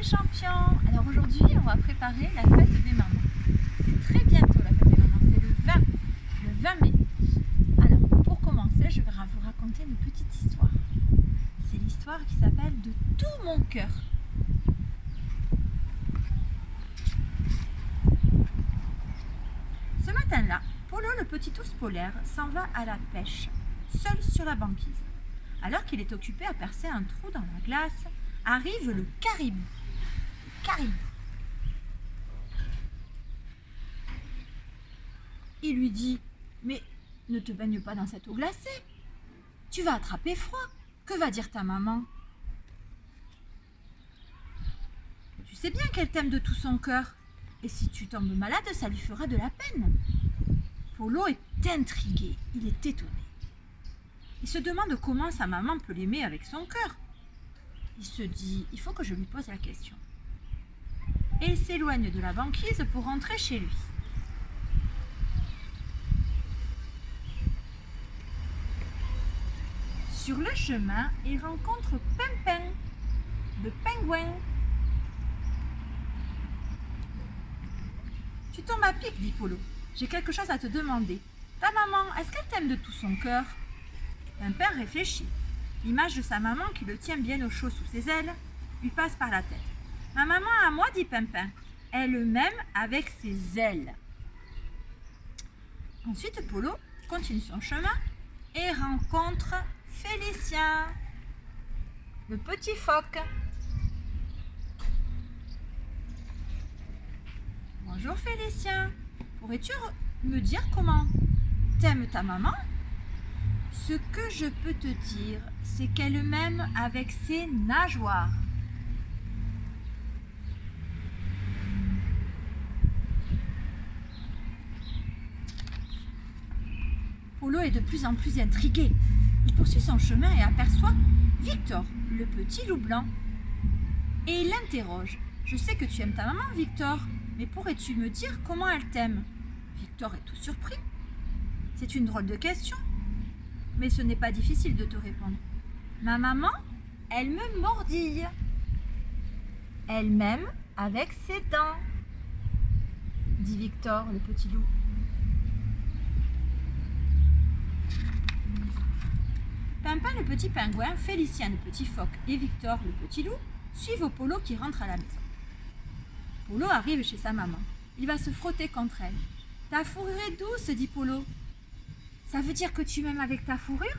les champions. Alors aujourd'hui, on va préparer la fête des mamans. C'est très bientôt la fête des mamans, c'est le 20 mai. Alors, pour commencer, je vais vous raconter une petite histoire. C'est l'histoire qui s'appelle De tout mon cœur. Ce matin-là, Polo, le petit ours polaire, s'en va à la pêche, seul sur la banquise. Alors qu'il est occupé à percer un trou dans la glace, arrive le caribou. Il lui dit: mais ne te baigne pas dans cette eau glacée. Tu vas attraper froid. Que va dire ta maman? Tu sais bien qu'elle t'aime de tout son cœur. Et si tu tombes malade, ça lui fera de la peine. Polo est intrigué, il est étonné. Il se demande comment sa maman peut l'aimer avec son cœur. Il se dit: il faut que je lui pose la question. Et il s'éloigne de la banquise pour rentrer chez lui. Sur le chemin, il rencontre Pimpin, le pingouin. Tu tombes à pic, dit Polo. J'ai quelque chose à te demander. Ta maman, est-ce qu'elle t'aime de tout son cœur? Pimpin réfléchit. L'image de sa maman, qui le tient bien au chaud sous ses ailes, lui passe par la tête. Ma maman à moi, dit Pimpin, elle m'aime avec ses ailes. Ensuite, Polo continue son chemin et rencontre Félicien, le petit phoque. Bonjour Félicien, pourrais-tu me dire comment t'aimes ta maman? Ce que je peux te dire, c'est qu'elle m'aime avec ses nageoires. Polo est de plus en plus intrigué. Il poursuit son chemin et aperçoit Victor, le petit loup blanc. Et il l'interroge. Je sais que tu aimes ta maman, Victor, mais pourrais-tu me dire comment elle t'aime? Victor est tout surpris. C'est une drôle de question. Mais ce n'est pas difficile de te répondre. Ma maman, elle me mordille. Elle m'aime avec ses dents, dit Victor, le petit loup. Pimpin, le petit pingouin, Félicien, le petit phoque et Victor, le petit loup, suivent Polo qui rentre à la maison. Polo arrive chez sa maman. Il va se frotter contre elle. Ta fourrure est douce, dit Polo. Ça veut dire que tu m'aimes avec ta fourrure?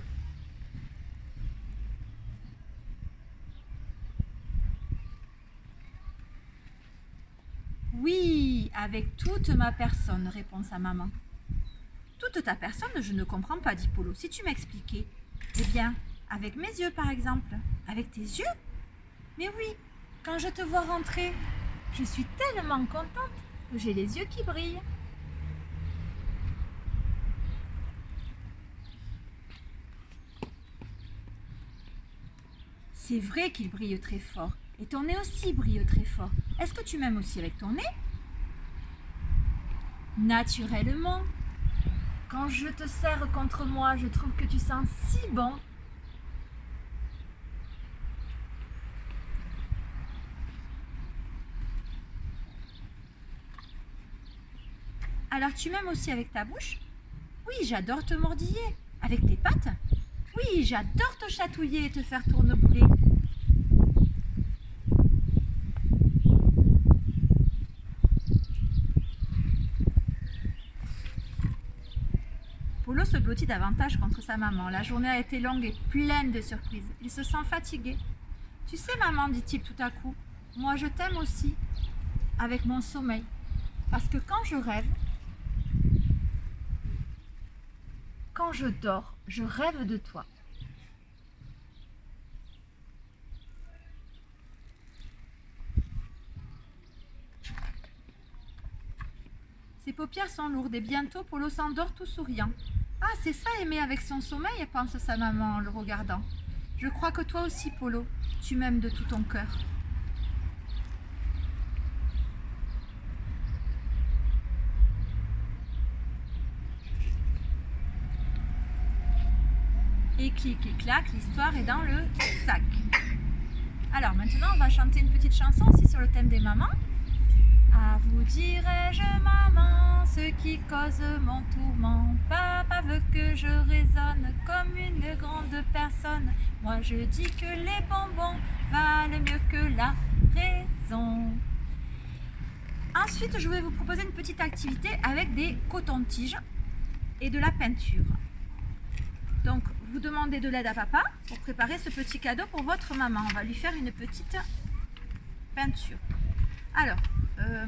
Oui, avec toute ma personne, répond sa maman. Toute ta personne, je ne comprends pas, dit Polo. Si tu m'expliquais. Eh bien, avec mes yeux, par exemple. Avec tes yeux? Mais oui, quand je te vois rentrer, je suis tellement contente que j'ai les yeux qui brillent. C'est vrai qu'il brille très fort. Et ton nez aussi brille très fort. Est-ce que tu m'aimes aussi avec ton nez? Naturellement. Quand je te serre contre moi, je trouve que tu sens si bon. Alors tu m'aimes aussi avec ta bouche? Oui, j'adore te mordiller. Avec tes pattes? Oui, j'adore te chatouiller et te faire tournebouler. Polo se blottit davantage contre sa maman. La journée a été longue et pleine de surprises. Il se sent fatigué. Tu sais, maman, dit-il tout à coup, moi je t'aime aussi, avec mon sommeil. Parce que quand je rêve, quand je dors, je rêve de toi. Ses paupières sont lourdes et bientôt Polo s'endort tout souriant. Ah, c'est ça aimer avec son sommeil, pense sa maman en le regardant. Je crois que toi aussi, Polo, tu m'aimes de tout ton cœur. Et clic et clac, l'histoire est dans le sac. Alors maintenant, on va chanter une petite chanson aussi sur le thème des mamans. À vous dirai-je, maman, ce qui cause mon tourment. Papa veut que je raisonne comme une grande personne. Moi je dis que les bonbons valent mieux que la raison. Ensuite, je vais vous proposer une petite activité avec des cotons-tiges et de la peinture. Donc, vous demandez de l'aide à papa pour préparer ce petit cadeau pour votre maman. On va lui faire une petite peinture. Alors,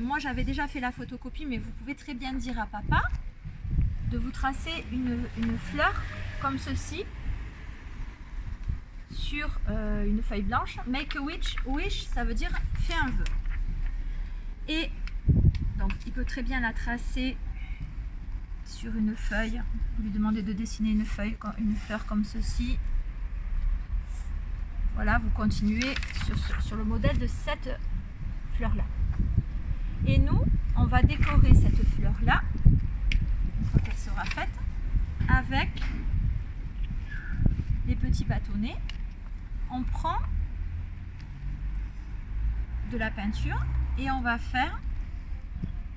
moi j'avais déjà fait la photocopie, mais vous pouvez très bien dire à papa de vous tracer une fleur comme ceci sur une feuille blanche. Make a wish, ça veut dire fais un vœu. Et donc il peut très bien la tracer sur une feuille. Vous lui demandez de dessiner une fleur comme ceci. Voilà, vous continuez sur le modèle de cette fleur là. Et nous, on va décorer cette fleur là, une fois qu'elle sera faite, avec les petits bâtonnets. On prend de la peinture et on va faire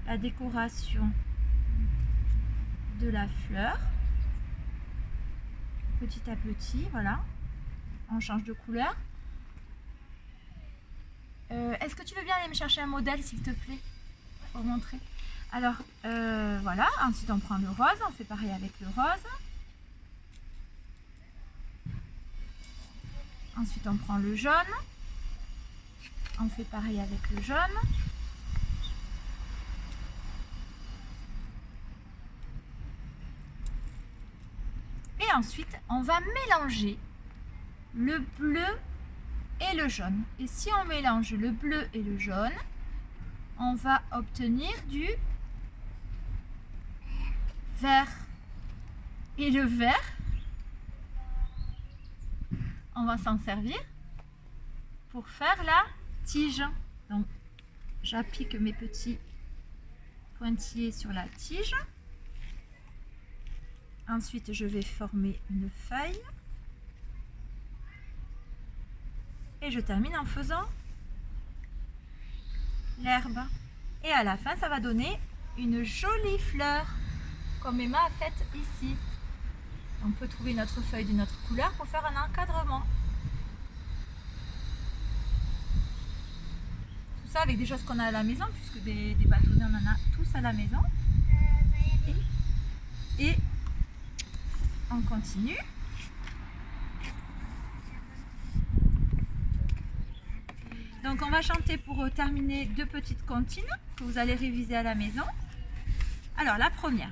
la décoration de la fleur petit à petit. Voilà, on change de couleur. Est-ce que tu veux bien aller me chercher un modèle, s'il te plaît, pour montrer? Alors, voilà, ensuite on prend le rose, on fait pareil avec le rose. Ensuite on prend le jaune, on fait pareil avec le jaune. Et ensuite on va mélanger le bleu et le jaune. Et si on mélange le bleu et le jaune, on va obtenir du vert. Et le vert, on va s'en servir pour faire la tige. Donc j'applique mes petits pointillés sur la tige. Ensuite je vais former une feuille. Et je termine en faisant l'herbe. Et à la fin, ça va donner une jolie fleur, comme Emma a faite ici. On peut trouver notre feuille d'une autre couleur pour faire un encadrement. Tout ça avec des choses qu'on a à la maison, puisque des bâtonnets, on en a tous à la maison. Et on continue. Donc on va chanter pour terminer deux petites comptines que vous allez réviser à la maison. Alors la première.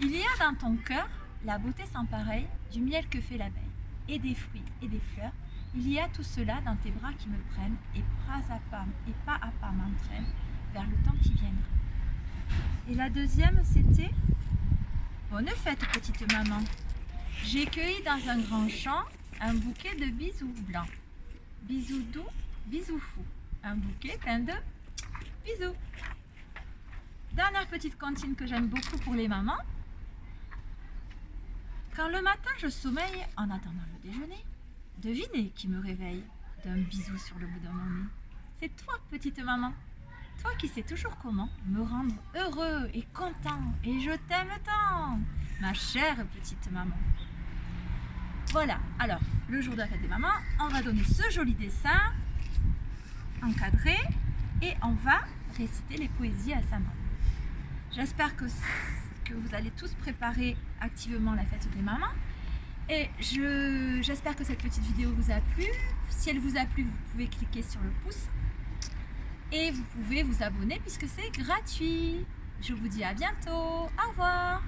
Il y a dans ton cœur la beauté sans pareil du miel que fait l'abeille, et des fruits et des fleurs. Il y a tout cela dans tes bras qui me prennent, et pas à pas m'entraînent vers le temps qui viendra. Et la deuxième, c'était: bonne fête petite maman. J'ai cueilli dans un grand champ un bouquet de bisous blancs. Bisous doux, bisous fous. Un bouquet plein de bisous. Dernière petite comptine que j'aime beaucoup pour les mamans. Quand le matin je sommeille en attendant le déjeuner, devinez qui me réveille d'un bisou sur le bout de mon nez. C'est toi, petite maman. Toi qui sais toujours comment me rendre heureux et content. Et je t'aime tant, ma chère petite maman. Voilà, alors, le jour de la fête des mamans, on va donner ce joli dessin encadré et on va réciter les poésies à sa maman. J'espère que vous allez tous préparer activement la fête des mamans. Et j'espère que cette petite vidéo vous a plu. Si elle vous a plu, vous pouvez cliquer sur le pouce. Et vous pouvez vous abonner puisque c'est gratuit. Je vous dis à bientôt. Au revoir.